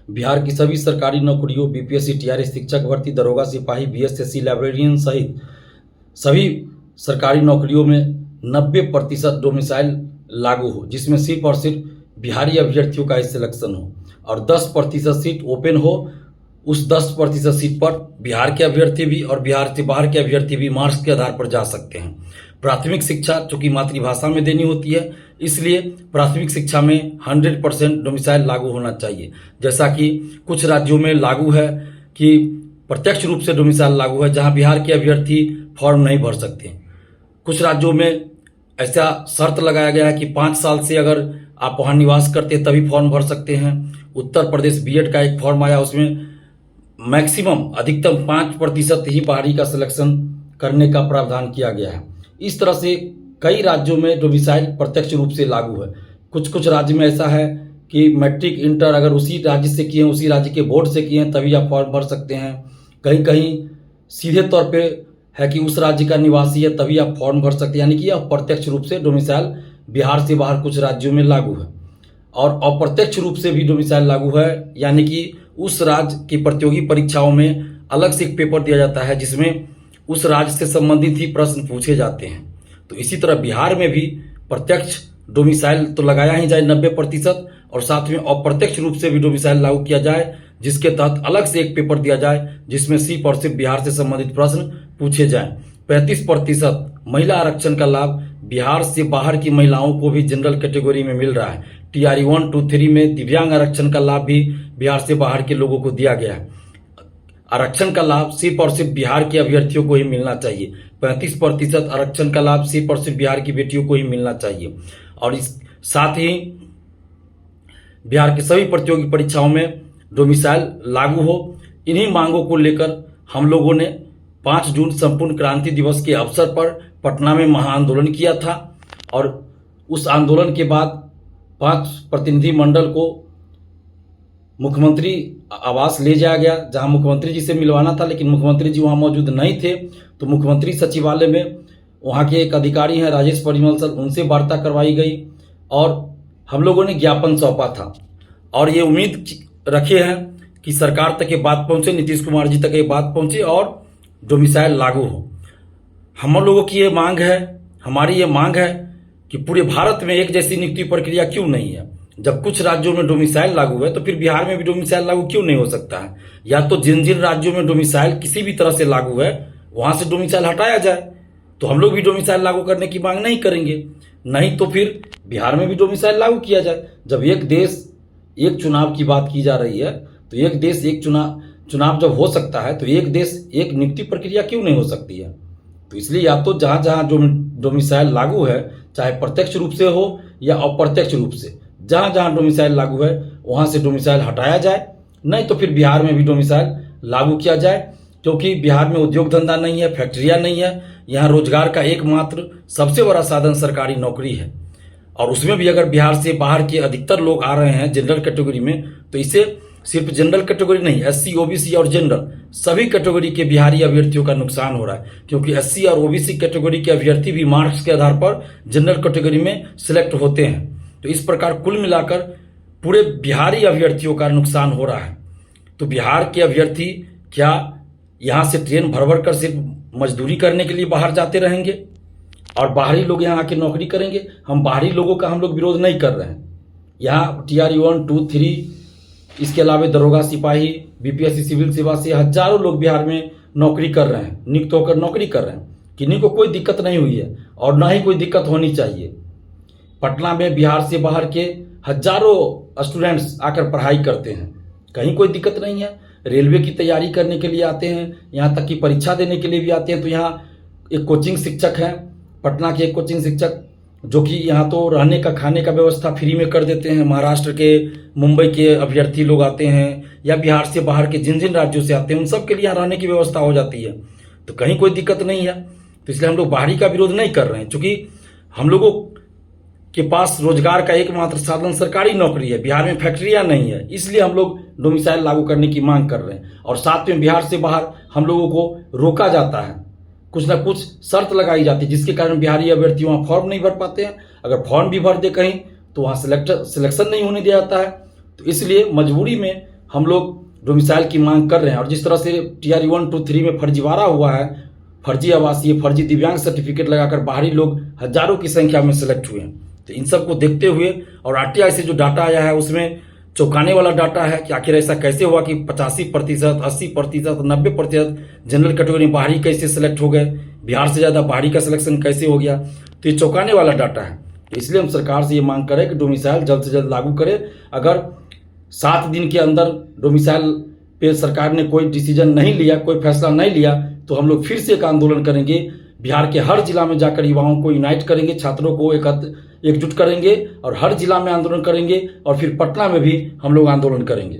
बिहार की सभी सरकारी नौकरियों बीपीएससी, टीआरएस, शिक्षक भर्ती, दरोगा, सिपाही, बीएसएससी, लाइब्रेरियन सहित सभी सरकारी नौकरियों में 90% डोमिसाइल लागू हो, जिसमें सिर्फ और सिर्फ बिहारी अभ्यर्थियों का ही सिलेक्शन हो और 10% सीट ओपन हो। उस 10% सीट पर बिहार के अभ्यर्थी भी और बिहार से बाहर के अभ्यर्थी भी मार्क्स के आधार पर जा सकते हैं। प्राथमिक शिक्षा चूंकि मातृभाषा में देनी होती है, इसलिए प्राथमिक शिक्षा में 100% डोमिसाइल लागू होना चाहिए। जैसा कि कुछ राज्यों में लागू है कि प्रत्यक्ष रूप से डोमिसाइल लागू है, जहां बिहार के अभ्यर्थी फॉर्म नहीं भर सकते। कुछ राज्यों में ऐसा शर्त लगाया गया है कि 5 साल से अगर आप वहां निवास करते हैं तभी फॉर्म भर सकते हैं। उत्तर प्रदेश बीएड का एक फॉर्म आया, उसमें मैक्सिमम अधिकतम 5% ही बाहरी का सिलेक्शन करने का प्रावधान किया गया है। इस तरह से कई राज्यों में डोमिसाइल प्रत्यक्ष रूप से लागू है। कुछ कुछ राज्य में ऐसा है कि मैट्रिक इंटर अगर उसी राज्य से किए हैं, उसी राज्य के बोर्ड से किए हैं, तभी आप फॉर्म भर सकते हैं। कहीं कहीं सीधे तौर पे है कि उस राज्य का निवासी है तभी आप फॉर्म भर सकते हैं, यानी कि यह प्रत्यक्ष रूप से डोमिसाइल बिहार से बाहर कुछ राज्यों में लागू है। और अप्रत्यक्ष रूप से भी डोमिसाइल लागू है, यानी कि उस राज्य की प्रतियोगी परीक्षाओं में अलग से एक पेपर दिया जाता है जिसमें उस राज्य से संबंधित ही प्रश्न पूछे जाते हैं। तो इसी तरह बिहार में भी प्रत्यक्ष डोमिसाइल तो लगाया ही जाए 90% और साथ में अप्रत्यक्ष रूप से भी डोमिसाइल लागू किया जाए, जिसके तहत अलग से एक पेपर दिया जाए जिसमें सिर्फ और सिर्फ बिहार से संबंधित प्रश्न पूछे जाएं। 35% महिला आरक्षण का लाभ बिहार से बाहर की महिलाओं को भी जनरल कैटेगरी में मिल रहा है। टीआरई 1, 2, 3 में दिव्यांग आरक्षण का लाभ भी बिहार से बाहर के लोगों को दिया गया है। आरक्षण का लाभ सिर्फ और सिर्फ बिहार के अभ्यर्थियों को ही मिलना चाहिए। 35% आरक्षण का लाभ सिर्फ और सिर्फ बिहार की बेटियों को ही मिलना चाहिए। और इस साथ ही बिहार की सभी प्रतियोगी परीक्षाओं में डोमिसाइल लागू हो। इन्हीं मांगों को लेकर हम लोगों ने 5 जून संपूर्ण क्रांति दिवस के अवसर पर पटना में महाआंदोलन किया था और उस आंदोलन के बाद 5 प्रतिनिधि मंडल को मुख्यमंत्री आवास ले जाया गया, जहां मुख्यमंत्री जी से मिलवाना था, लेकिन मुख्यमंत्री जी वहां मौजूद नहीं थे। तो मुख्यमंत्री सचिवालय में वहां के एक अधिकारी हैं राजेश परिमल सर, उनसे वार्ता करवाई गई और हम लोगों ने ज्ञापन सौंपा था और ये उम्मीद रखे हैं कि सरकार तक ये बात पहुंचे, नीतीश कुमार जी तक ये बात पहुंचे और डोमिसाइल लागू हो। हम लोगों की ये मांग है, हमारी ये मांग है कि पूरे भारत में एक जैसी नियुक्ति प्रक्रिया क्यों नहीं है। जब कुछ राज्यों में डोमिसाइल लागू है तो फिर बिहार में भी डोमिसाइल लागू क्यों नहीं हो सकता है। या तो जिन जिन राज्यों में डोमिसाइल किसी भी तरह से लागू है वहां से डोमिसाइल हटाया जाए, तो हम लोग भी डोमिसाइल लागू करने की मांग नहीं करेंगे। नहीं तो फिर बिहार में भी डोमिसाइल लागू किया जाए। जब एक देश एक चुनाव की बात की जा रही है तो एक देश एक चुनाव जब हो सकता है तो एक देश एक नियुक्ति प्रक्रिया क्यों नहीं हो सकती है। तो इसलिए या तो जहां जहां जो डोमिसाइल लागू है, चाहे प्रत्यक्ष रूप से हो या अप्रत्यक्ष रूप से, जहां जहां डोमिसाइल लागू है वहां से डोमिसाइल हटाया जाए। नहीं तो फिर बिहार में भी डोमिसाइल लागू किया जाए, क्योंकि बिहार में उद्योग धंधा नहीं है, फैक्ट्रियां नहीं है। यहाँ रोजगार का एकमात्र सबसे बड़ा साधन सरकारी नौकरी है और उसमें भी अगर बिहार से बाहर के अधिकतर लोग आ रहे हैं जनरल कैटेगरी में, तो इसे सिर्फ जनरल कैटेगरी नहीं, एससी, ओबीसी और जनरल सभी कैटेगरी के बिहारी अभ्यर्थियों का नुकसान हो रहा है, क्योंकि एससी और ओबीसी कैटेगरी के अभ्यर्थी भी मार्क्स के आधार पर जनरल कैटेगरी में सिलेक्ट होते हैं। तो इस प्रकार कुल मिलाकर पूरे बिहारी अभ्यर्थियों का नुकसान हो रहा है। तो बिहार के अभ्यर्थी क्या यहाँ से ट्रेन भर भर कर सिर्फ मजदूरी करने के लिए बाहर जाते रहेंगे और बाहरी लोग यहाँ आके नौकरी करेंगे? हम बाहरी लोगों का हम लोग विरोध नहीं कर रहे हैं। यहाँ टीआरई 1, 2, 3 इसके अलावा दरोगा, सिपाही, बीपीएससी, सिविल सेवा से हजारों लोग बिहार में नौकरी कर रहे हैं, नियुक्त होकर नौकरी कर रहे हैं। किन्हीं को कोई दिक्कत नहीं हुई है और ना ही कोई दिक्कत होनी चाहिए। पटना में बिहार से बाहर के हजारों स्टूडेंट्स आकर पढ़ाई करते हैं, कहीं कोई दिक्कत नहीं है। रेलवे की तैयारी करने के लिए आते हैं, यहाँ तक कि परीक्षा देने के लिए भी आते हैं। तो यहाँ एक कोचिंग शिक्षक है, पटना के एक कोचिंग शिक्षक, जो कि यहाँ तो रहने का खाने का व्यवस्था फ्री में कर देते हैं। महाराष्ट्र के, मुंबई के अभ्यर्थी लोग आते हैं या बिहार से बाहर के जिन जिन राज्यों से आते हैं उन सब के लिए यहाँ रहने की व्यवस्था हो जाती है, तो कहीं कोई दिक्कत नहीं है। तो इसलिए हम लोग बाहरी का विरोध नहीं कर रहे हैं, क्योंकि हम लोगों के पास रोजगार का एकमात्र साधन सरकारी नौकरी है। बिहार में फैक्ट्रियां नहीं है, इसलिए हम लोग डोमिसाइल लागू करने की मांग कर रहे हैं। और साथ में बिहार से बाहर हम लोगों को रोका जाता है, कुछ ना कुछ शर्त लगाई जाती है, जिसके कारण बिहारी अभ्यर्थी वहां फॉर्म नहीं भर पाते हैं। अगर फॉर्म भी भर दे कहीं तो वहां सिलेक्शन नहीं होने दिया जाता है। तो इसलिए मजबूरी में हम लोग डोमिसाइल की मांग कर रहे हैं। और जिस तरह से टीआर 1, 2, 3 में फर्जीवाड़ा हुआ है, फर्जी आवासीय, फर्जी दिव्यांग सर्टिफिकेट लगाकर बाहरी लोग हजारों की संख्या में सिलेक्ट हुए हैं। तो इन सब को देखते हुए और आरटीआई से जो डाटा आया है उसमें चौंकाने वाला डाटा है कि आखिर ऐसा कैसे हुआ कि 85%, 80%, 90% जनरल कैटेगरी बाहरी कैसे सिलेक्ट हो गए, बिहार से ज़्यादा बाहरी का सिलेक्शन कैसे हो गया। तो ये चौंकाने वाला डाटा है। तो इसलिए हम सरकार से ये मांग करें कि डोमिसाइल जल्द से जल्द लागू करें। अगर 7 दिन के अंदर डोमिसाइल पे सरकार ने कोई डिसीजन नहीं लिया, कोई फैसला नहीं लिया, तो हम लोग फिर से एक आंदोलन करेंगे। बिहार के हर जिला में जाकर युवाओं को यूनाइट करेंगे, छात्रों को एकजुट करेंगे और हर जिला में आंदोलन करेंगे और फिर पटना में भी हम लोग आंदोलन करेंगे।